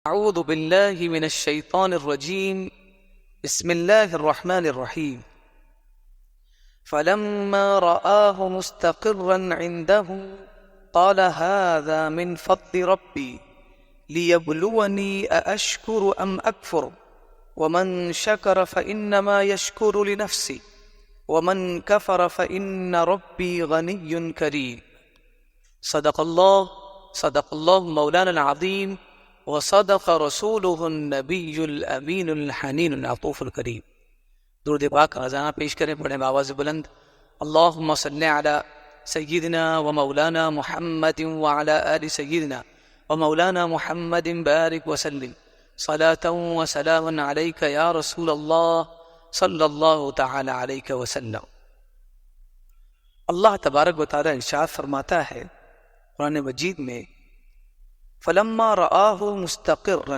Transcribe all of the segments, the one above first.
أعوذ بالله من الشيطان الرجيم بسم الله الرحمن الرحيم فلما رآه مستقرا عنده قال هذا من فضل ربي ليبلوني أأشكر أم أكفر ومن شكر فإنما يشكر لنفسه ومن كفر فإن ربي غني كريم صدق الله مولانا العظيم وصدق رسوله النبی الامین الحنین العطوف الکریم۔ درود پاک خزانہ پیش کریں، پڑھیں بآواز بلند۔ اللہم صلی علی سیدنا و مولانا محمد وعلی آل سیدنا و مولانا محمد بارک وسلم صلاة و سلام علیک یا رسول اللہ صلی اللہ تعالی علیہ وسلم۔ اللہ تبارک و تعالی ارشاد فرماتا ہے قرآن مجید میں، فلما رآہ مستقرا،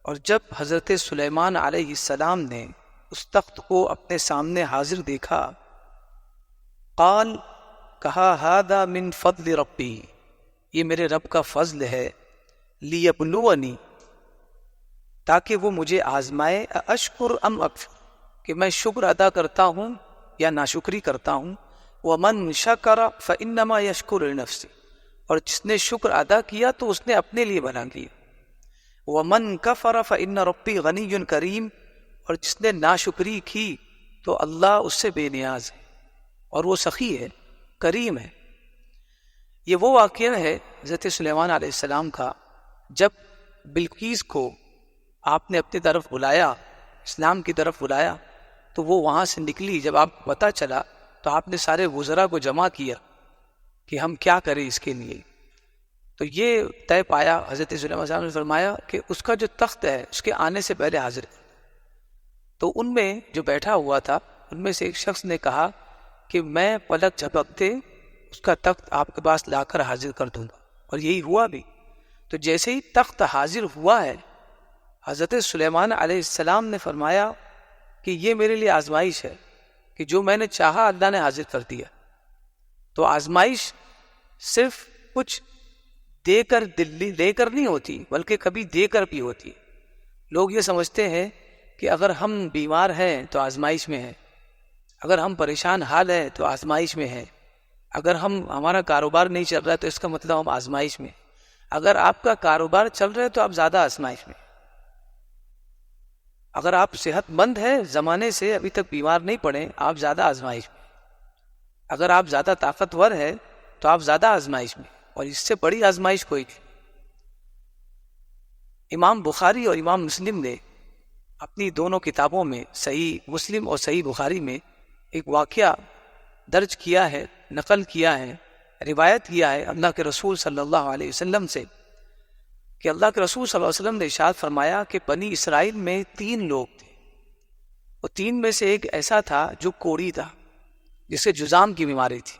اور جب حضرت سلیمان علیہ السلام نے اس تخت کو اپنے سامنے حاضر دیکھا، قال، کہا، ھذا من فضل ربی، یہ میرے رب کا فضل ہے، لیبلونی، تاکہ وہ مجھے آزمائے، اشکر ام اکفر، کہ میں شکر ادا کرتا ہوں یا ناشکری کرتا ہوں، ومن شکر فانما یشکر لنفسہ، اور جس نے شکر ادا کیا تو اس نے اپنے لیے بنا لیا، ومن کفر فإن ربی غنی کریم، اور جس نے ناشکری کی تو اللہ اس سے بے نیاز ہے اور وہ سخی ہے، کریم ہے۔ یہ وہ واقعہ ہے حضرت سلیمان علیہ السلام کا، جب بلقیس کو آپ نے اپنی طرف بلایا، اسلام کی طرف بلایا، تو وہ وہاں سے نکلی۔ جب آپ کو پتہ چلا تو آپ نے سارے وزراء کو جمع کیا کہ ہم کیا کریں اس کے لیے۔ تو یہ طے پایا، حضرت سلیمان صاحب نے فرمایا کہ اس کا جو تخت ہے اس کے آنے سے پہلے حاضر ہے۔ تو ان میں جو بیٹھا ہوا تھا ان میں سے ایک شخص نے کہا کہ میں پلک جھپکتے اس کا تخت آپ کے پاس لا کر حاضر کر دوں گا، اور یہی ہوا بھی۔ تو جیسے ہی تخت حاضر ہوا ہے، حضرت سلیمان علیہ السلام نے فرمایا کہ یہ میرے لیے آزمائش ہے کہ جو میں نے چاہا اللہ نے حاضر کر دیا۔ تو آزمائش صرف کچھ دے کر لے کر نہیں ہوتی، بلکہ کبھی دے کر بھی ہوتی ہے۔ لوگ یہ سمجھتے ہیں کہ اگر ہم بیمار ہیں تو آزمائش میں ہیں، اگر ہم پریشان حال ہیں تو آزمائش میں ہیں، اگر ہمارا کاروبار نہیں چل رہا ہے تو اس کا مطلب ہم آزمائش میں ہیں، اگر آپ کا کاروبار چل رہا ہے تو آپ زیادہ آزمائش میں ہیں، اگر آپ صحت مند ہیں، زمانے سے ابھی تک بیمار نہیں پڑے، آپ زیادہ آزمائش میں، اگر آپ زیادہ طاقتور ہیں تو آپ زیادہ آزمائش میں، اور اس سے بڑی آزمائش کوئی نہیں۔ امام بخاری اور امام مسلم نے اپنی دونوں کتابوں میں، صحیح مسلم اور صحیح بخاری میں، ایک واقعہ درج کیا ہے، نقل کیا ہے، روایت کیا ہے اللہ کے رسول صلی اللہ علیہ وسلم سے، کہ اللہ کے رسول صلی اللہ علیہ وسلم نے ارشاد فرمایا کہ بنی اسرائیل میں 3 لوگ تھے، اور 3 میں سے ایک ایسا تھا جو کوڑی تھا، جس کے جذام کی بیماری تھی،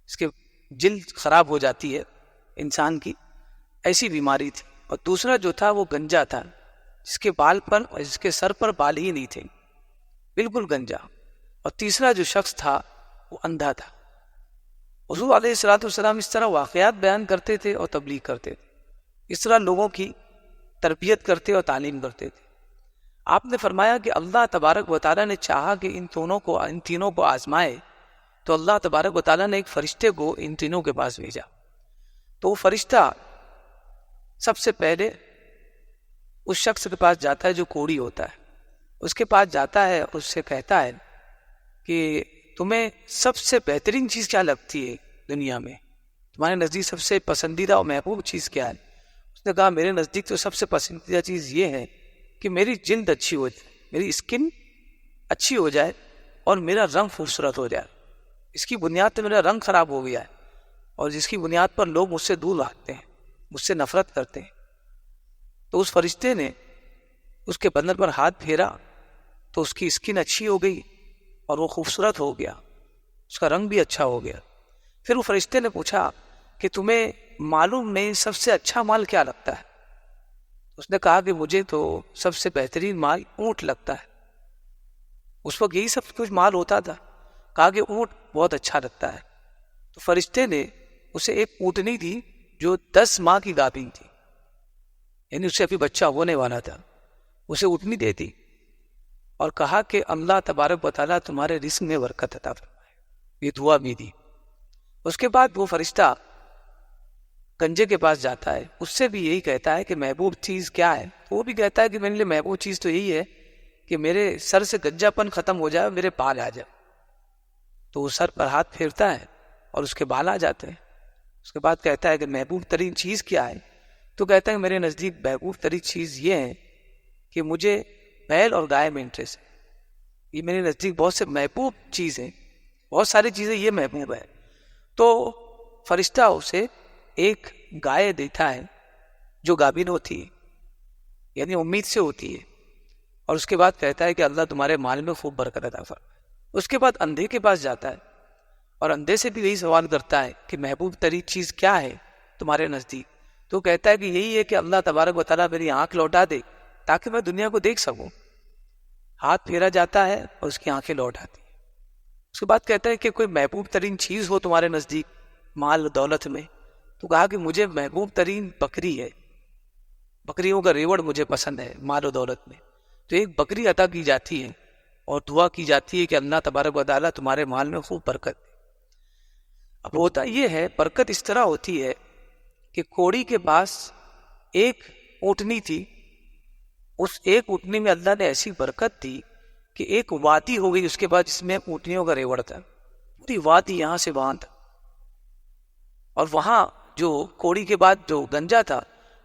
اس کے جلد خراب ہو جاتی ہے انسان کی، ایسی بیماری تھی۔ اور دوسرا جو تھا وہ گنجا تھا، جس کے بال پر اور جس کے سر پر بال ہی نہیں تھے، بالکل گنجا۔ اور تیسرا جو شخص تھا وہ اندھا تھا۔ حضور علیہ الصلوۃ والسلام اس طرح واقعات بیان کرتے تھے اور تبلیغ کرتے تھے، اس طرح لوگوں کی تربیت کرتے اور تعلیم کرتے تھے۔ آپ نے فرمایا کہ اللہ تبارک و تعالیٰ نے چاہا کہ ان تینوں کو آزمائے، تو اللہ تبارک و تعالیٰ نے ایک فرشتے کو ان تینوں کے پاس بھیجا۔ تو وہ فرشتہ سب سے پہلے اس شخص کے پاس جاتا ہے جو کوڑی ہوتا ہے، اس کے پاس جاتا ہے اور اس سے کہتا ہے کہ تمہیں سب سے بہترین چیز کیا لگتی ہے دنیا میں، تمہارے نزدیک سب سے پسندیدہ اور محبوب چیز کیا ہے؟ اس نے کہا میرے نزدیک تو سب سے پسندیدہ چیز یہ ہے کہ میری جلد اچھی ہو جائے، میری اسکن اچھی ہو جائے اور میرا رنگ خوبصورت ہو جائے۔ اس کی بنیاد تو میرا رنگ خراب ہو گیا ہے، اور جس کی بنیاد پر لوگ مجھ سے دور بھاگتے ہیں، مجھ سے نفرت کرتے ہیں۔ تو اس فرشتے نے اس کے بدن پر ہاتھ پھیرا تو اس کی اسکن اچھی ہو گئی اور وہ خوبصورت ہو گیا، اس کا رنگ بھی اچھا ہو گیا۔ پھر وہ فرشتے نے پوچھا کہ تمہیں معلوم نہیں سب سے اچھا مال کیا لگتا ہے؟ اس نے کہا کہ مجھے تو سب سے بہترین مال اونٹ لگتا ہے۔ اس وقت یہی سب کچھ مال ہوتا تھا۔ کہا کہ اونٹ بہت اچھا لگتا ہے۔ تو فرشتے نے اسے ایک اونٹنی دی جو 10 ماہ کی گابن تھی، یعنی اس سے ابھی بچہ ہونے والا تھا، اسے اٹھ نہیں دیتی اور کہا کہ اللہ تبارک و تعالیٰ تمہارے رزق میں برکت عطا فرمائے، یہ دعا بھی دی۔ اس کے بعد وہ فرشتہ گنجے کے پاس جاتا ہے، اس سے بھی یہی کہتا ہے کہ محبوب چیز کیا ہے؟ وہ بھی کہتا ہے کہ میرے لیے محبوب چیز تو یہی ہے کہ میرے سر سے گنجا پن ختم ہو جائے، میرے بال آ جائے۔ تو وہ سر پر ہاتھ پھیرتا ہے اور اس کے بال آ جاتے ہیں۔ اس کے بعد کہتا ہے کہ محبوب ترین چیز کیا ہے؟ تو کہتا ہے کہ میرے نزدیک محبوب ترین چیز یہ ہے کہ مجھے بیل اور گائے میں انٹرسٹ ہے، یہ میرے نزدیک بہت سے محبوب چیز ہے، بہت ساری چیزیں یہ محبوب ہے۔ تو فرشتہ اسے ایک گائے دیتا ہے جو گابن ہوتی ہے، یعنی امید سے ہوتی ہے، اور اس کے بعد کہتا ہے کہ اللہ تمہارے مال میں خوب برکت عطا فرمائے۔ اس کے بعد اندھے کے پاس جاتا ہے اور اندھے سے بھی یہی سوال کرتا ہے کہ محبوب ترین چیز کیا ہے تمہارے نزدیک؟ تو کہتا ہے کہ یہی ہے کہ اللہ تبارک و تعالیٰ میری آنکھ لوٹا دے تاکہ میں دنیا کو دیکھ سکوں۔ ہاتھ پھیرا جاتا ہے اور اس کی آنکھیں لوٹ آتی ہیں۔ اس کے بعد کہتا ہے کہ کوئی محبوب ترین چیز ہو تمہارے نزدیک مال و دولت میں؟ تو کہا کہ مجھے محبوب ترین بکری ہے، بکریوں کا ریوڑ مجھے پسند ہے مال و دولت میں۔ تو ایک بکری عطا کی جاتی ہے اور دعا کی جاتی ہے کہ اللہ تبارک و تعالیٰ تمہارے مال میں خوب برکت دے۔ اب ہوتا یہ ہے، برکت اس طرح ہوتی ہے کہ کوڑی کے پاس ایک اونٹنی تھی، اس ایک اونٹنی میں اللہ نے ایسی برکت دی کہ ایک وادی ہو گئی اس کے بعد، جس میں اونٹنیوں کا ریوڑ تھا، پوری وادی یہاں سے وہاں تھا۔ اور وہاں جو کوڑی کے بعد جو گنجا تھا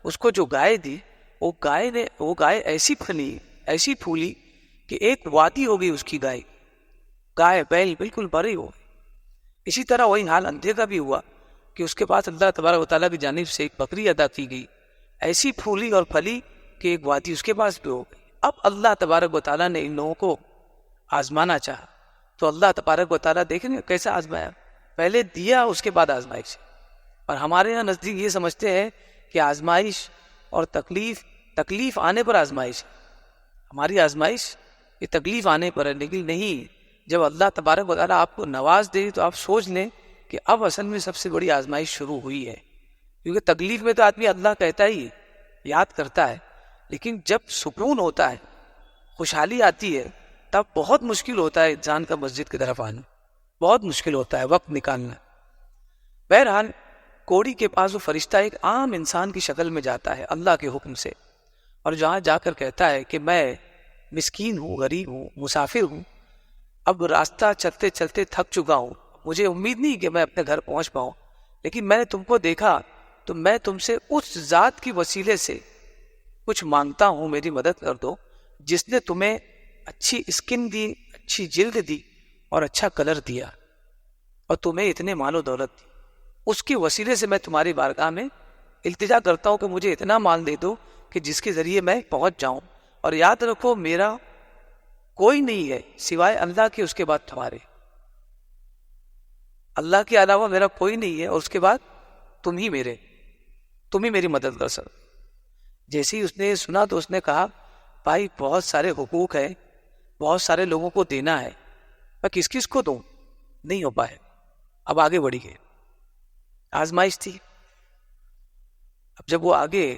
اس کو جو گائے دی، وہ گائے ایسی ایسی پھولی کہ ایک وادی ہو گئی اس کی گائے بیل بالکل بھری ہو گئی۔ اسی طرح وہی حال اندھے کا بھی ہوا کہ اس کے پاس اللہ تبارک و تعالیٰ کی جانب سے ایک بکری ادا کی گئی، ایسی پھولی اور پھلی کہ ایک وادی اس کے پاس بھی ہو گئی۔ اب اللہ تبارک و تعالیٰ نے ان لوگوں کو آزمانا چاہا، تو اللہ تبارک و تعالیٰ دیکھیں گے کیسا آزمایا، پہلے دیا اس کے بعد آزمائش۔ اور ہمارے یہاں نزدیک یہ سمجھتے ہیں کہ آزمائش اور تکلیف آنے پر آزمائش ہے، ہماری آزمائش یہ تکلیف آنے پر ہے، لیکن نہیں، جب اللہ تبارک و تعالیٰ آپ کو نواز دے تو آپ سوچ لیں کہ اب اصل میں سب سے بڑی آزمائش شروع ہوئی ہے۔ کیونکہ تکلیف میں تو آدمی اللہ کہتا ہی یاد کرتا ہے، لیکن جب سکون ہوتا ہے، خوشحالی آتی ہے، تب بہت مشکل ہوتا ہے انسان کا مسجد کی طرف آنا، بہت مشکل ہوتا ہے وقت نکالنا۔ بہرحال کوڑی کے پاس وہ فرشتہ ایک عام انسان کی شکل میں جاتا ہے اللہ کے حکم سے، اور جہاں جا کر کہتا ہے کہ میں مسکین ہوں، غریب ہوں، مسافر ہوں، اب راستہ چلتے چلتے تھک چکا ہوں، مجھے امید نہیں کہ میں اپنے گھر پہنچ پاؤں، لیکن میں نے تم کو دیکھا تو میں تم سے اس ذات کی وسیلے سے کچھ مانگتا ہوں، میری مدد کر دو، جس نے تمہیں اچھی اسکن دی، اچھی جلد دی اور اچھا کلر دیا، اور تمہیں اتنے مال و دولت دی۔ اس کی وسیلے سے میں تمہاری بارگاہ میں التجا کرتا ہوں کہ مجھے اتنا مال دے دو کہ جس کے ذریعے میں پہنچ جاؤں، اور یاد رکھو میرا کوئی نہیں ہے سوائے اللہ کے، اس کے بعد تمہارے، اللہ کے علاوہ میرا کوئی نہیں ہے، اور اس کے بعد تم ہی میری مدد کر سکو۔ جیسے ہی اس نے سنا تو اس نے کہا بھائی بہت سارے حقوق ہیں، بہت سارے لوگوں کو دینا ہے، میں کس کو دوں؟ نہیں ہو پائے۔ اب آگے بڑھی گئے، آزمائش تھی۔ اب جب وہ آگے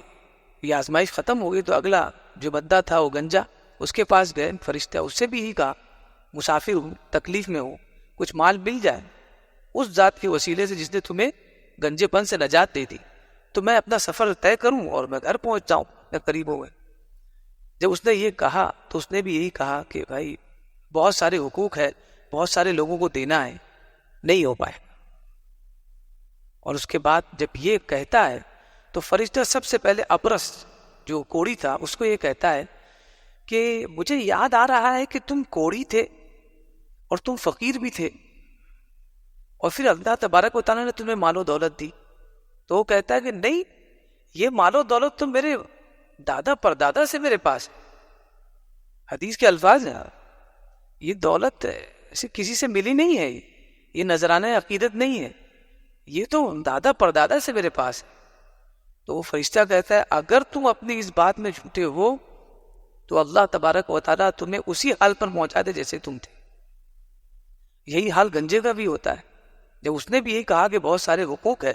یہ آزمائش ختم ہو گئی تو اگلا جو بندہ تھا وہ گنجا، اس کے پاس گئے فرشتہ، اس سے بھی یہی کہا مسافر ہوں، تکلیف میں ہوں، کچھ مال مل جائے اس ذات کے وسیلے سے جس نے تمہیں گنجے پن سے نجات دے دی، تو میں اپنا سفر طے کروں اور میں گھر پہنچ جاؤں، میں قریب ہو گئے۔ جب اس نے یہ کہا تو اس نے بھی یہی کہا کہ بھائی بہت سارے حقوق ہے، بہت سارے لوگوں کو دینا ہے، نہیں ہو پائے۔ اور اس کے بعد جب یہ کہتا ہے تو فرشتہ سب سے پہلے ابرس جو کوڑی تھا اس کو یہ کہتا ہے کہ مجھے یاد آ رہا ہے کہ تم کوڑی تھے اور تم فقیر بھی تھے، اور پھر اللہ تبارک و تعالیٰ نے تمہیں مال و دولت دی۔ تو وہ کہتا ہے کہ نہیں، یہ مال و دولت تو میرے دادا پردادا سے میرے پاس ہے۔ حدیث کے الفاظ ہیں، یہ دولت ایسے کسی سے ملی نہیں ہے، یہ نذرانہ عقیدت نہیں ہے، یہ تو دادا پردادا سے میرے پاس ہے۔ تو وہ فرشتہ کہتا ہے اگر تم اپنی اس بات میں جھوٹے ہو تو اللہ تبارک و تعالیٰ تمہیں اسی حال پر پہنچا دے جیسے تم تھے۔ یہی حال گنجے کا بھی ہوتا ہے۔ جب اس نے بھی یہی کہا کہ بہت سارے حقوق ہے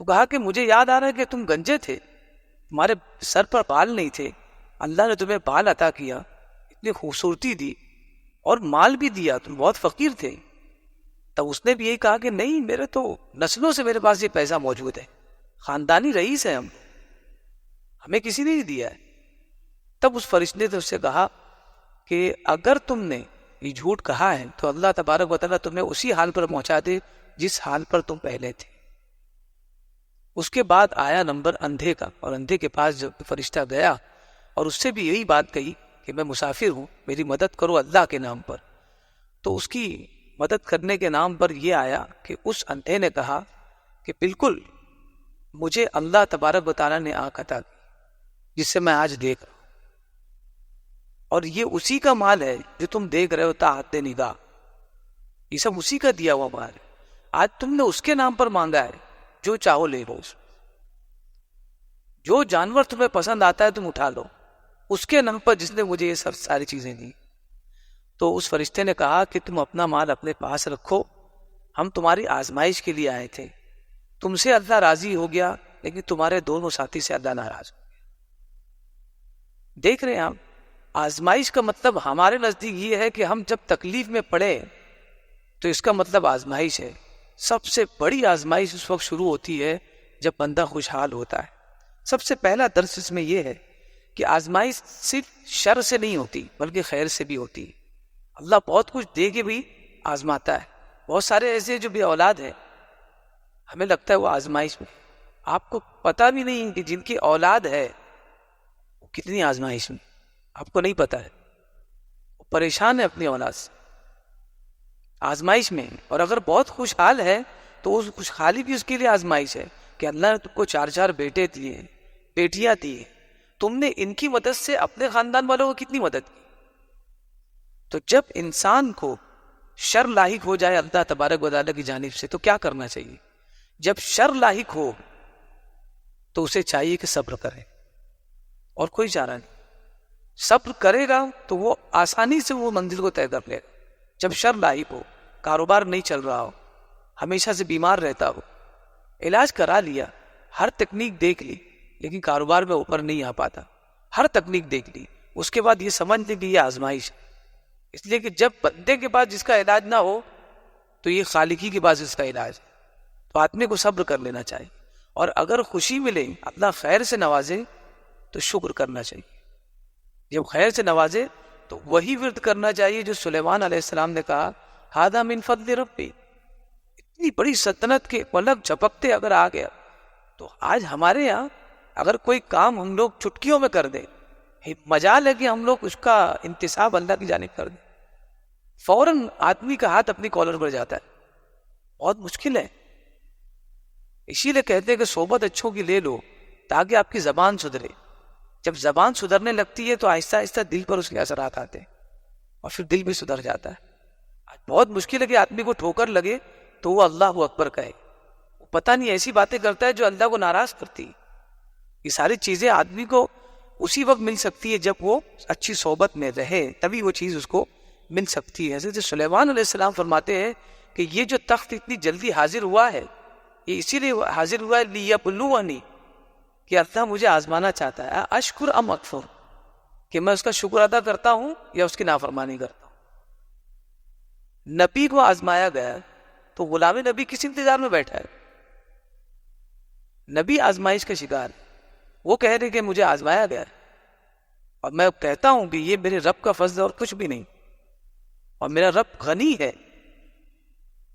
تو کہا کہ مجھے یاد آ رہا ہے کہ تم گنجے تھے، تمہارے سر پر بال نہیں تھے، اللہ نے تمہیں بال عطا کیا، اتنی خوبصورتی دی اور مال بھی دیا، تم بہت فقیر تھے. تب اس نے بھی یہی کہا کہ نہیں، میرے تو نسلوں سے میرے پاس یہ پیسہ موجود ہے، خاندانی رئیس ہے، ہمیں کسی نے نہیں دیا ہے. تب اس فرشتے نے اس سے کہا کہ اگر تم نے یہ جھوٹ کہا ہے تو اللہ تبارک و تعالیٰ تمہیں اسی حال پر پہنچا دے جس حال پر تم پہلے تھے. اس کے بعد آیا نمبر اندھے کا، اور اندھے کے پاس جب فرشتہ گیا اور اس سے بھی یہی بات کہی کہ میں مسافر ہوں، میری مدد کرو اللہ کے نام پر. تو اس کی مدد کرنے کے نام پر یہ آیا کہ اس اندھے نے کہا کہ بالکل مجھے اللہ تبارک و تعالیٰ نے آنکھ عطا کی جس سے میں آج دیکھ رہا ہوں، اور یہ اسی کا مال ہے جو تم دیکھ رہے ہو تحت نگاہ، یہ سب اسی کا دیا ہوا مال ہے. آج تم نے اس کے نام پر مانگا ہے، جو چاہو لے لو، جو جانور تمہیں پسند آتا ہے تم اٹھا لو، اس کے نام پر جس نے مجھے یہ سب ساری چیزیں دی. تو اس فرشتے نے کہا کہ تم اپنا مال اپنے پاس رکھو، ہم تمہاری آزمائش کے لیے آئے تھے، تم سے اللہ راضی ہو گیا لیکن تمہارے دونوں ساتھی سے اللہ ناراض ہو گیا. دیکھ رہے ہیں آپ، آزمائش کا مطلب ہمارے نزدیک یہ ہے کہ ہم جب تکلیف میں پڑے تو اس کا مطلب آزمائش ہے. سب سے بڑی آزمائش اس وقت شروع ہوتی ہے جب بندہ خوشحال ہوتا ہے. سب سے پہلا درس اس میں یہ ہے کہ آزمائش صرف شر سے نہیں ہوتی بلکہ خیر سے بھی ہوتی ہے. اللہ بہت کچھ دے کے بھی آزماتا ہے. بہت سارے ایسے جو بے اولاد ہیں، ہمیں لگتا ہے وہ آزمائش میں، آپ کو پتہ بھی نہیں کہ جن کی اولاد ہے وہ کتنی آزمائش میں، آپ کو نہیں پتہ ہے، وہ پریشان ہے اپنی اولاد سے، آزمائش میں. اور اگر بہت خوشحال ہے تو اس خوشحالی بھی اس کے لیے آزمائش ہے کہ اللہ نے تم کو 4 بیٹے دیے، بیٹیاں دی ہیں، تم نے ان کی مدد سے اپنے خاندان والوں کو کتنی مدد کی. تو جب انسان کو شر لاحق ہو جائے اللہ تبارک و تعالیٰ کی جانب سے تو کیا کرنا چاہیے؟ جب شر لاحق ہو تو اسے چاہیے کہ صبر کرے، اور کوئی چارہ نہیں. صبر کرے گا تو وہ آسانی سے وہ منزل کو طے کر لے گا. جب شر لاحق ہو، کاروبار نہیں چل رہا ہو، ہمیشہ سے بیمار رہتا ہو، علاج کرا لیا، ہر تکنیک دیکھ لی لیکن کاروبار میں اوپر نہیں آ پاتا، ہر تکنیک دیکھ لی، اس کے بعد یہ سمجھ لی کہ یہ آزمائش ہے. اس لیے کہ جب بندے کے پاس جس کا علاج نہ ہو تو یہ خالقی کے پاس اس کا علاج ہے. تو آدمی کو صبر کر لینا چاہیے، اور اگر خوشی ملے، اللہ خیر سے نوازے تو شکر کرنا چاہیے. جب خیر سے نوازے تو وہی ورد کرنا چاہیے جو سلیمان علیہ السلام نے کہا، ھذا من فضل ربی. اتنی بڑی سلطنت کے پلک جھپکتے اگر آ گیا تو آج ہمارے یہاں اگر کوئی کام ہم لوگ چٹکیوں میں کر دیں، مجال ہے کہ ہم لوگ اس کا انتصاب اللہ کی جانب کر دیں، فوراً آدمی کا ہاتھ اپنی کالر پر جاتا ہے. بہت مشکل ہے. اسی لیے کہتے ہیں کہ صحبت اچھوں کی لے لو تاکہ آپ کی زبان سدھرے. جب زبان سدھرنے لگتی ہے تو آہستہ آہستہ دل پر اس کے اثرات آتے ہیں اور پھر دل بھی سدھر جاتا ہے. آج بہت مشکل ہے کہ آدمی کو ٹھوکر لگے تو وہ اللہ اکبر کہے. وہ پتہ نہیں ایسی باتیں کرتا ہے جو اللہ کو ناراض کرتی. یہ ساری چیزیں آدمی کو اسی وقت مل سکتی ہے جب وہ اچھی صحبت میں رہے، تبھی وہ چیز اس کو مل سکتی ہے. حضرت سلیمان علیہ السلام فرماتے ہیں کہ یہ جو تخت اتنی جلدی حاضر ہوا ہے، یہ اسی لیے حاضر ہوا ہے لیبلونی، کہ اللہ مجھے آزمانا چاہتا ہے، اشکر ام اکفر، کہ میں اس کا شکر ادا کرتا ہوں یا اس کی نافرمانی کرتا ہوں. نبی کو آزمایا گیا تو غلام نبی کس انتظار میں بیٹھا ہے؟ نبی آزمائش کا شکار ہے. وہ کہہ رہے کہ مجھے آزمایا گیا ہے اور میں کہتا ہوں کہ یہ میرے رب کا فضل اور کچھ بھی نہیں، اور میرا رب غنی ہے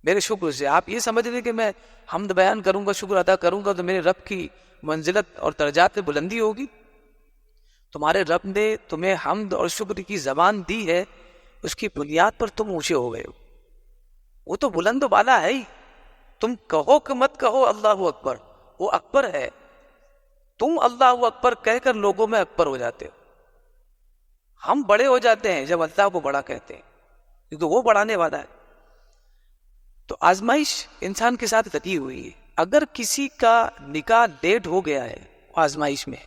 میرے شکر سے. آپ یہ سمجھ رہے کہ میں حمد بیان کروں گا، شکر ادا کروں گا تو میرے رب کی منزلت اور درجات میں بلندی ہوگی؟ تمہارے رب نے تمہیں حمد اور شکر کی زبان دی ہے، اس کی بنیاد پر تم اونچے ہو گئے ہو. وہ تو بلند و بالا ہے ہی. تم کہو کہ مت کہو اللہ اکبر، وہ اکبر ہے. تم اللہ اکبر کہہ کر لوگوں میں اکبر ہو جاتے ہو. ہم بڑے ہو جاتے ہیں جب اللہ کو بڑا کہتے ہیں، کیونکہ وہ بڑھانے والا ہے. تو آزمائش انسان کے ساتھ لگی ہوئی ہے. اگر کسی کا نکاح لیٹ ہو گیا ہے وہ آزمائش میں ہے،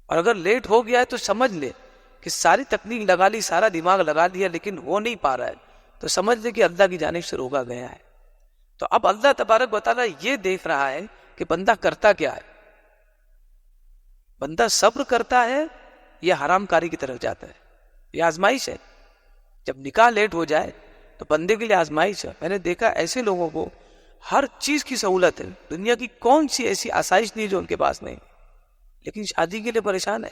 اور اگر لیٹ ہو گیا ہے تو سمجھ لے کہ ساری تکنیک لگا لی، سارا دماغ لگا دیا لیکن ہو نہیں پا رہا ہے، تو سمجھ لے کہ اللہ کی جانب سے روکا گیا ہے. تو اب اللہ تبارک و تعالیٰ یہ دیکھ رہا ہے کہ بندہ کرتا کیا ہے. بندہ صبر کرتا ہے یا حرام کاری کی طرف جاتا ہے. یہ آزمائش ہے. جب نکاح لیٹ ہو جائے تو بندے کے لیے آزمائش ہے. میں نے دیکھا ایسے لوگوں کو ہر چیز کی سہولت ہے, دنیا کی کون سی ایسی آسائش نہیں جو ان کے پاس نہیں, لیکن شادی کے لیے پریشان ہے.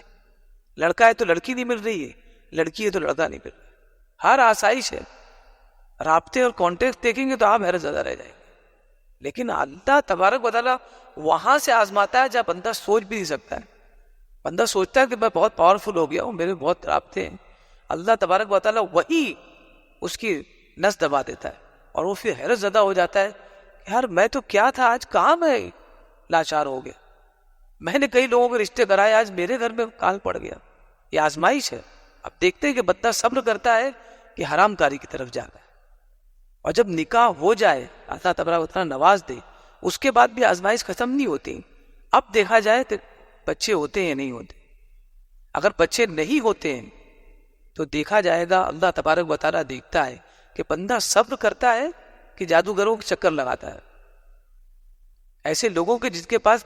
لڑکا ہے تو لڑکی نہیں مل رہی ہے, لڑکی ہے تو لڑکا نہیں مل رہا. ہر آسائش ہے. رابطے اور کانٹیکٹ دیکھیں گے تو آپ حیرت زدہ رہ جائیں گے. لیکن اللہ تبارک و تعالیٰ وہاں سے آزماتا ہے جہاں بندہ سوچ بھی نہیں سکتا ہے. بندہ سوچتا ہے کہ میں بہت پاورفل ہو گیا ہوں, میرے بہت رابطے ہیں. اللہ تبارک و تعالیٰ وہی اس کی نس دبا دیتا ہے اور وہ پھر حیرت زدہ ہو جاتا ہے کہ یار میں تو کیا تھا, آج کہاں میں لاچار ہو گیا. میں نے کئی لوگوں کے رشتے کرائے, آج میرے گھر میں کال پڑ گیا. یہ آزمائش ہے. اب دیکھتے ہیں کہ بندہ صبر کرتا ہے کہ حرام کاری کی طرف جاتا ہے. اور جب نکاح ہو جائے, اللہ تبارک و تعالیٰ نواز دے, اس کے بعد بھی آزمائش ختم نہیں ہوتی. اب دیکھا جائے کہ بچے ہوتے ہیں یا نہیں ہوتے. اگر بچے نہیں ہوتے ہیں تو دیکھا جائے گا, اللہ تبارک و تعالیٰ دیکھتا ہے کہ بندہ صبر کرتا ہے کہ جادوگروں کے چکر لگاتا ہے. ایسے لوگوں کے جن کے پاس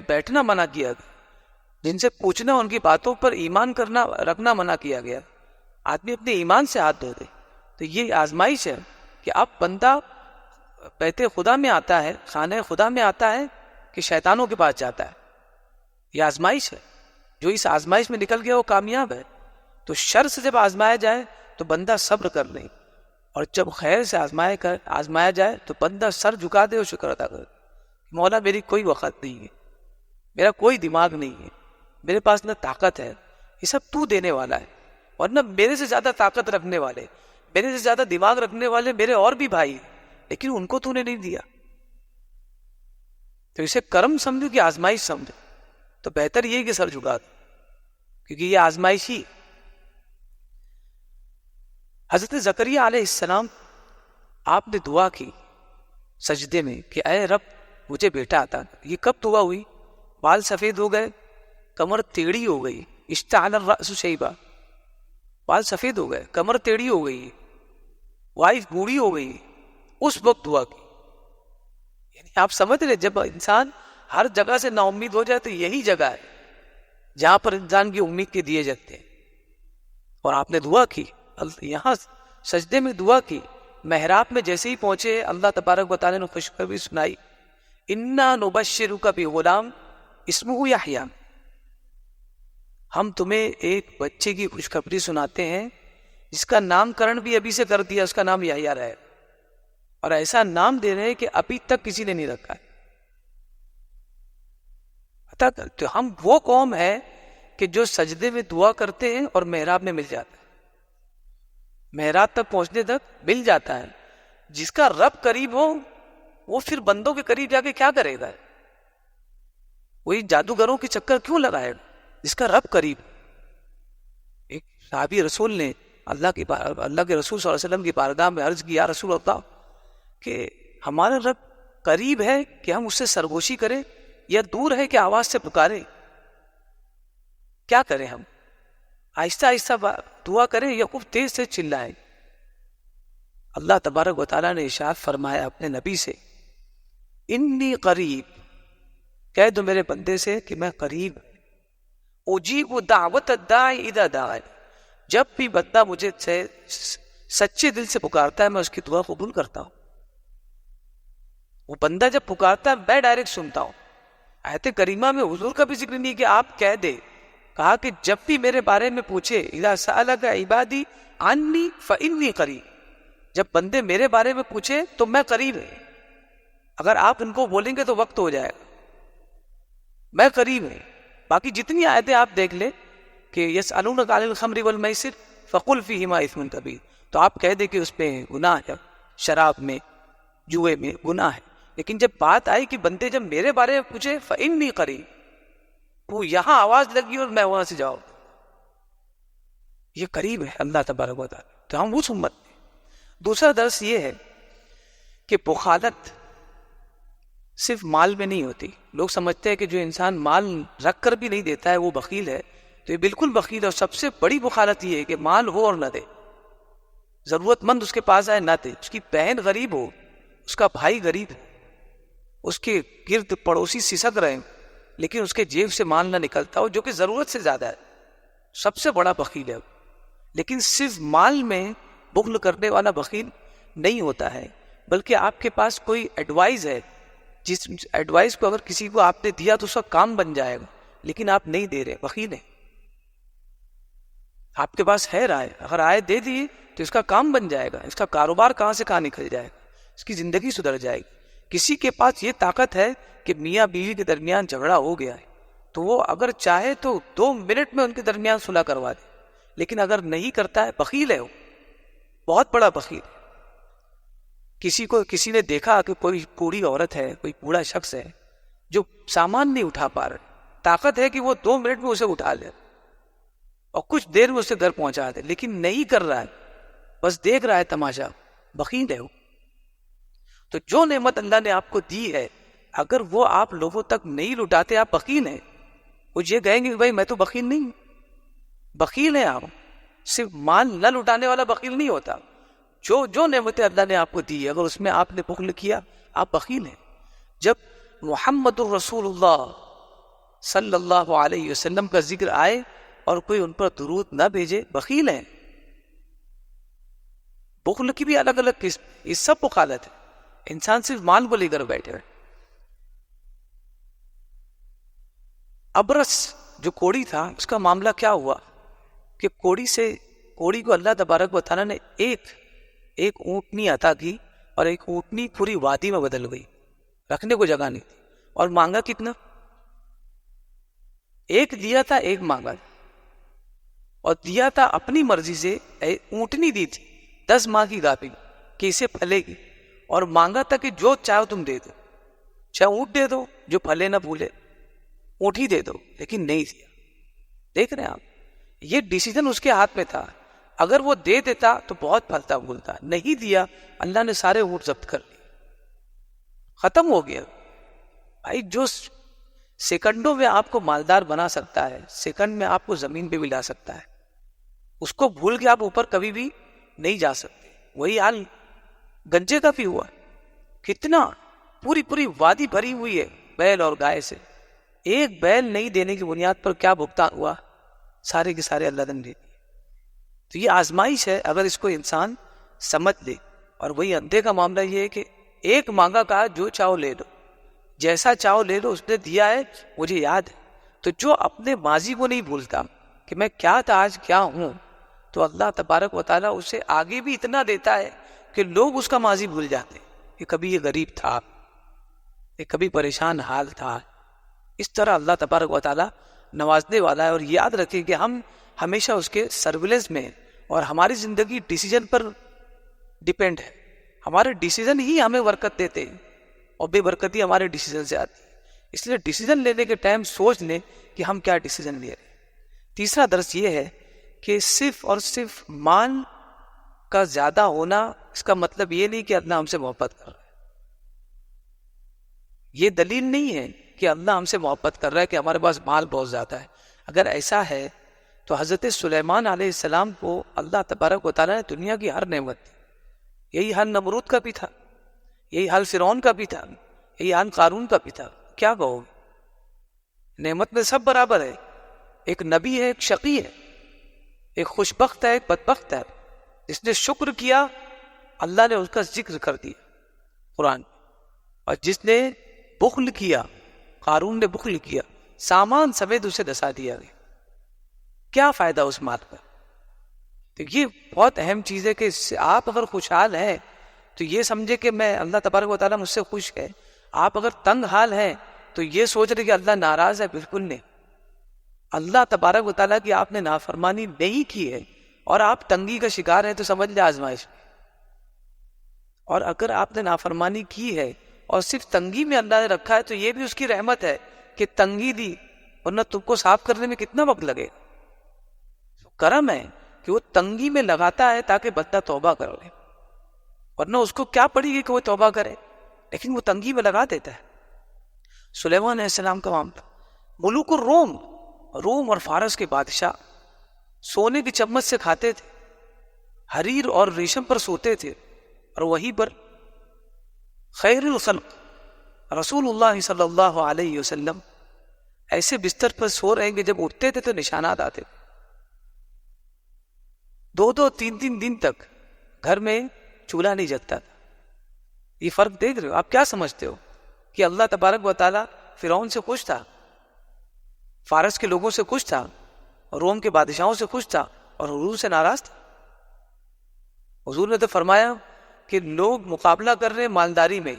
بیٹھنا منع کیا گیا, جن سے پوچھنا, ان کی باتوں پر ایمان رکھنا منع کیا گیا, آدمی اپنے ایمان سے ہاتھ دھو دے. تو یہ آزمائش ہے کہ اب بندہ بیت خدا میں آتا ہے, خانہ خدا میں آتا ہے کہ شیطانوں کے پاس جاتا ہے. یہ آزمائش ہے. جو اس آزمائش میں نکل گیا وہ کامیاب ہے. تو شر سے جب آزمایا جائے تو بندہ صبر کر لے, اور جب خیر سے آزمایا جائے تو بندہ سر جھکا دے اور شکر ادا کر. مولا میری کوئی وقت نہیں ہے, میرا کوئی دماغ نہیں ہے, میرے پاس نہ طاقت ہے, یہ سب تو دینے والا ہے. اور نہ میرے سے زیادہ طاقت رکھنے والے, میرے سے زیادہ دماغ رکھنے والے میرے اور بھی بھائی ہیں, لیکن ان کو تو نے نہیں دیا. تو اسے کرم سمجھو کہ آزمائش سمجھو, تو بہتر یہ کہ سر جھکا دو, کیونکہ یہ آزمائش ہی. حضرت زکریا علیہ السلام, آپ نے دعا کی سجدے میں کہ اے رب مجھے بیٹا عطا کر. یہ کب دعا ہوئی؟ بال سفید ہو گئے, کمر ٹیڑھی ہو گئی, اشتعل الرأس شیبا, بال سفید ہو گئے, کمر ٹیڑھی ہو گئی, وائف بوڑھی ہو گئی, اس وقت دعا کی. یعنی آپ سمجھ رہے, جب انسان ہر جگہ سے نا امید ہو جائے تو یہی جگہ ہے جہاں پر انسان کی امید کے دیے جاتے ہیں. اور آپ نے دعا کی, یہاں سجدے میں دعا کی, محراب میں جیسے ہی پہنچے اللہ تبارک و تعالیٰ نے خوشخبری سنائی, انا نبشرک بغلام اسمہ یحییٰ, ہم تمہیں ایک بچے کی خوشخبری سناتے ہیں جس کا نام کرن بھی ابھی سے کر دیا, اس کا نام یحییٰ رہے, اور ایسا نام دے رہے کہ ابھی تک کسی نے نہیں رکھا ہے. تو ہم وہ قوم ہے کہ جو سجدے میں دعا کرتے ہیں اور محراب میں مل جاتا ہے, محراب تک پہنچنے تک مل جاتا ہے. جس کا رب قریب ہو وہ پھر بندوں کے قریب جا کے کیا کرے گا؟ وہی جادوگروں کے چکر کیوں لگائے گا جس کا رب قریب. ایک صحابی رسول نے اللہ کے رسول صلی اللہ علیہ وسلم کی بارگاہ میں عرض کی, یا رسول اللہ کہ ہمارا رب قریب ہے کہ ہم اس سے سرگوشی کریں یا دور ہے کہ آواز سے پکارے؟ کیا کریں ہم؟ آہستہ آہستہ دعا کریں یا خوب تیز سے چلائیں؟ اللہ تبارک و تعالیٰ نے ارشاد فرمایا اپنے نبی سے, انی قریب, کہہ دو میرے بندے سے کہ میں قریب, اجیب دعوت الداعی اذا دعان, جب بھی بندہ مجھے سچے دل سے پکارتا ہے میں اس کی دعا قبول کرتا ہوں. وہ بندہ جب پکارتا ہے میں ڈائریکٹ سنتا ہوں. آیت کریمہ میں حضور کا بھی ذکر نہیں کہ آپ کہہ دے, کہا کہ جب بھی میرے بارے میں پوچھے, اذا سألک عبادی عنی فإنی قریب, جب بندے میرے بارے میں پوچھے تو میں قریب ہے. اگر آپ ان کو بولیں گے تو وقت ہو جائے گا, میں قریب ہے. باقی جتنی آیتیں آپ دیکھ لیں کہ یسألونک عن الخمر والمیسر فقل فیہما اثم کبیر, تو آپ کہہ دیں کہ اس پہ گناہ ہے, شراب میں جوئے میں گناہ ہے. لیکن جب بات آئی کہ بندے جب میرے بارے میں پوچھے فإنی قریب, وہ یہاں آواز لگی اور میں وہاں سے جاؤ, یہ قریب ہے اللہ تبارک و تعالیٰ. تو ہم اس امت میں. دوسرا درس یہ ہے کہ بخالت صرف مال میں نہیں ہوتی. لوگ سمجھتے ہیں کہ جو انسان مال رکھ کر بھی نہیں دیتا ہے وہ بخیل ہے, تو یہ بالکل بخیل ہے. اور سب سے بڑی بخالت یہ ہے کہ مال ہو اور نہ دے, ضرورت مند اس کے پاس آئے نہ دے, اس کی بہن غریب ہو, اس کا بھائی غریب ہے, اس کے گرد پڑوسی سسک رہے, لیکن اس کے جیب سے مال نہ نکلتا ہو جو کہ ضرورت سے زیادہ ہے، سب سے بڑا بخیل ہے وہ۔ لیکن صرف مال میں بخل کرنے والا بخیل نہیں ہوتا ہے، بلکہ آپ کے پاس کوئی ایڈوائز ہے، جس ایڈوائز کو اگر کسی کو آپ نے دیا تو اس کا کام بن جائے گا، لیکن آپ نہیں دے رہے، بخیل ہے۔ آپ کے پاس ہے رائے، اگر رائے دے دی تو اس کا کام بن جائے گا، اس کا کاروبار کہاں سے کہاں نکل جائے گا، اس کی زندگی سدھر جائے گی۔ کسی کے پاس یہ طاقت ہے کہ میاں بیوی کے درمیان جھگڑا ہو گیا ہے تو وہ اگر چاہے تو 2 منٹ میں ان کے درمیان صلح کروا دے، لیکن اگر نہیں کرتا ہے، بخیل ہے وہ، بہت بڑا بخیل ہے۔ کسی نے دیکھا کہ کوئی بوڑھی عورت ہے، کوئی بوڑھا شخص ہے جو سامان نہیں اٹھا پا رہا، طاقت ہے کہ وہ 2 منٹ میں اسے اٹھا لے اور کچھ دیر میں اسے گھر پہنچا دے، لیکن نہیں کر رہا ہے، بس دیکھ رہا ہے تماشا، بخیل ہے وہ۔ تو جو نعمت اللہ نے آپ کو دی ہے، اگر وہ آپ لوگوں تک نہیں لٹاتے، آپ بخیل ہیں۔ وہ یہ کہیں گے کہ بھائی میں تو بخیل نہیں ہوں، بخیل ہیں آپ۔ صرف مال نہ لٹانے والا بخیل نہیں ہوتا، جو نعمتیں اللہ نے آپ کو دی، اگر اس میں آپ نے بخل کیا، آپ بخیل ہیں۔ جب محمد الرسول اللہ صلی اللہ علیہ وسلم کا ذکر آئے اور کوئی ان پر درود نہ بھیجے، بخیل ہیں۔ بخل کی بھی الگ الگ قسم، یہ سب بخالت ہے۔ انسان صرف مال کو لے کر بیٹھے ہوئے۔ ابرس جو کوڑی تھا، اس کا معاملہ کیا ہوا کہ کوڑی کو اللہ تبارک و تعالیٰ نے ایک اونٹنی عطا کی، اور ایک اونٹنی پوری وادی میں بدل گئی، رکھنے کو جگہ نہیں تھی، اور مانگا کتنا؟ ایک دیا تھا، ایک مانگا تھا، اور دیا تھا اپنی مرضی سے، اونٹنی دی تھی 10 ماہ کی گاپی کہ اسے پھلے گی، اور مانگا تھا کہ جو چاہو تم دے دو، چاہے اونٹ دے دو جو پھلے نہ پھولے، اونٹ ہی دے دو، لیکن نہیں دیا۔ دیکھ رہے ہیں آپ، یہ ڈیسیجن اس کے ہاتھ میں تھا۔ اگر وہ دے دیتا تو بہت پھلتا پھولتا، نہیں دیا، اللہ نے سارے اونٹ ضبط کر لیے، ختم ہو گیا۔ بھائی جو سیکنڈوں میں آپ کو مالدار بنا سکتا ہے، سیکنڈ میں آپ کو زمین پہ بھی لا سکتا ہے، اس کو بھول کے آپ اوپر کبھی بھی نہیں جا سکتے۔ وہی حال گنجے کا بھی ہوا، کتنا پوری وادی بھری ہوئی ہے بیل اور گائے سے، ایک بیل نہیں دینے کی بنیاد پر کیا بھگتان ہوا، سارے کے سارے اللہ نے دے دیے۔ تو یہ آزمائش ہے، اگر اس کو انسان سمجھ لے۔ اور وہی اندھے کا معاملہ یہ ہے کہ ایک مانگا کہا جو چاہو لے لو، جیسا چاہو لے لو، اس نے دیا ہے، مجھے یاد ہے۔ تو جو اپنے ماضی کو نہیں بھولتا کہ میں کیا تھا، آج کیا ہوں، تو اللہ تبارک و تعالیٰ اسے آگے بھی اتنا دیتا ہے کہ لوگ اس کا ماضی بھول جاتے ہیں کہ کبھی یہ غریب تھا، یہ کبھی پریشان حال تھا۔ اس طرح اللہ تبارک و تعالیٰ نوازنے والا ہے۔ اور یاد رکھیں کہ ہم ہمیشہ اس کے سرویلنس میں ہیں، اور ہماری زندگی ڈیسیجن پر ڈیپینڈ ہے۔ ہمارے ڈیسیجن ہی ہمیں برکت دیتے ہیں، اور بے برکتی ہمارے ڈیسیجن سے آتی ہے۔ اس لیے ڈیسیجن لینے کے ٹائم سوچ لیں کہ ہم کیا ڈیسیجن لے رہے ہیں۔ تیسرا درس یہ ہے کہ صرف اور صرف مال کا زیادہ ہونا، اس کا مطلب یہ نہیں کہ اللہ ہم سے محبت کر رہا ہے۔ یہ دلیل نہیں ہے کہ اللہ ہم سے محبت کر رہا ہے کہ ہمارے پاس مال بہت زیادہ ہے۔ اگر ایسا ہے تو حضرت سلیمان علیہ السلام کو اللہ تبارک و تعالیٰ نے دنیا کی ہر نعمت دی۔ یہی حال نمرود کا بھی تھا، یہی حال فرعون کا بھی تھا، یہی حال قارون کا بھی تھا۔ کیا کہو گے؟ نعمت میں سب برابر ہے، ایک نبی ہے، ایک شقی ہے، ایک خوش بخت ہے، ایک بدبخت ہے۔ جس نے شکر کیا اللہ نے اس کا ذکر کر دیا قرآن، اور جس نے بخل کیا، قارون نے بخل کیا، سامان سمیت اسے دسا دیا گیا۔ کیا فائدہ اس مال کا؟ تو یہ بہت اہم چیز ہے کہ اس سے آپ اگر خوشحال ہیں تو یہ سمجھے کہ میں اللہ تبارک و تعالیٰ مجھ سے خوش ہے۔ آپ اگر تنگ حال ہیں تو یہ سوچ رہے کہ اللہ ناراض ہے، بالکل نہیں۔ اللہ تبارک و تعالیٰ کی آپ نے نافرمانی نہیں کی ہے اور آپ تنگی کا شکار ہیں تو سمجھ لیں آزمائش میں۔ اور اگر آپ نے نافرمانی کی ہے اور صرف تنگی میں اللہ نے رکھا ہے تو یہ بھی اس کی رحمت ہے کہ تنگی دی، ورنہ تم کو صاف کرنے میں کتنا وقت لگے۔ کرم ہے کہ وہ تنگی میں لگاتا ہے تاکہ بندہ توبہ کر لے، ورنہ اس کو کیا پڑے گی کہ وہ توبہ کرے، لیکن وہ تنگی میں لگا دیتا ہے۔ سلیمان علیہ السلام کا معاملہ، ملوک الروم، روم اور فارس کے بادشاہ سونے کی چمچ سے کھاتے تھے، حریر اور ریشم پر سوتے تھے، اور وہیں پر خیر الخلق رسول اللہ صلی اللہ علیہ وسلم ایسے بستر پر سو رہے ہیں کہ جب اٹھتے تھے تو نشانات آتے تھے. 2 3 دن تک گھر میں چولہا نہیں جگتا تھا. یہ فرق دیکھ رہے ہو؟ آپ کیا سمجھتے ہو کہ اللہ تبارک و تعالیٰ فرعون سے خوش تھا، فارس کے لوگوں سے خوش تھا، روم کے بادشاہوں سے خوش تھا، اور حضور سے ناراض تھا؟ حضور نے تو فرمایا کہ لوگ مقابلہ کر رہے مالداری میں.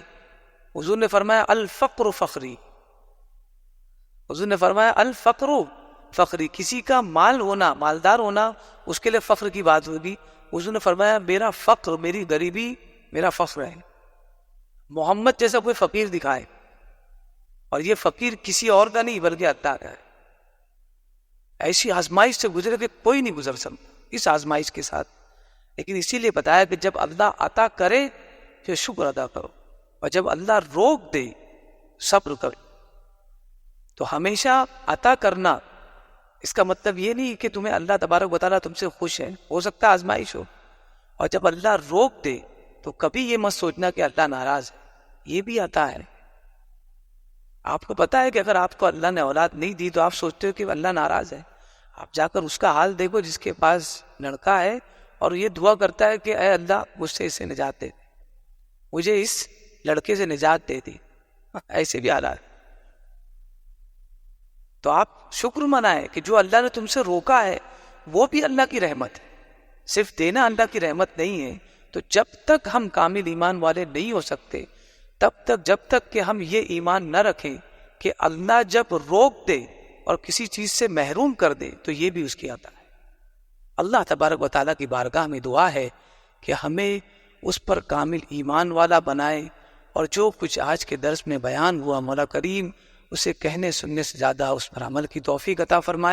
حضور نے فرمایا الفقر فخری. حضور نے فرمایا الفقر فخری، کسی کا مال ہونا، مالدار ہونا اس کے لیے فخر کی بات ہوگی. حضور نے فرمایا میرا فقر، میری غریبی میرا فخر ہے. محمد جیسا کوئی فقیر دکھائے، اور یہ فقیر کسی اور کا نہیں بلکہ اللہ کا ہے. ایسی آزمائش سے گزرے کہ کوئی نہیں گزر سکتا اس آزمائش کے ساتھ. لیکن اسی لیے بتایا کہ جب اللہ عطا کرے پھر شکر ادا کرو، اور جب اللہ روک دے صبر کرو. تو ہمیشہ عطا کرنا اس کا مطلب یہ نہیں کہ تمہیں اللہ تبارک و تعالیٰ تم سے خوش ہے، ہو سکتا ہے آزمائش ہو. اور جب اللہ روک دے تو کبھی یہ مت سوچنا کہ اللہ ناراض ہے، یہ بھی عطا ہے. آپ کو پتا ہے کہ اگر آپ کو اللہ نے اولاد نہیں دی تو آپ سوچتے ہو کہ اللہ ناراض ہے. آپ جا کر اس کا حال دیکھو جس کے پاس لڑکا ہے اور یہ دعا کرتا ہے کہ اے اللہ مجھ سے اسے نجات دے، مجھے اس لڑکے سے نجات دے دی. ایسے بھی حالات. تو آپ شکر منائیں کہ جو اللہ نے تم سے روکا ہے وہ بھی اللہ کی رحمت ہے. صرف دینا اللہ کی رحمت نہیں ہے. تو جب تک ہم کامل ایمان والے نہیں ہو سکتے، جب تک کہ ہم یہ ایمان نہ رکھیں کہ اللہ جب روک دے اور کسی چیز سے محروم کر دے تو یہ بھی اس کی عطا ہے. اللہ تبارک و تعالیٰ کی بارگاہ میں دعا ہے کہ ہمیں اس پر کامل ایمان والا بنائے، اور جو کچھ آج کے درس میں بیان ہوا مولا کریم اسے کہنے سننے سے زیادہ اس پر عمل کی توفیق عطا فرمائے.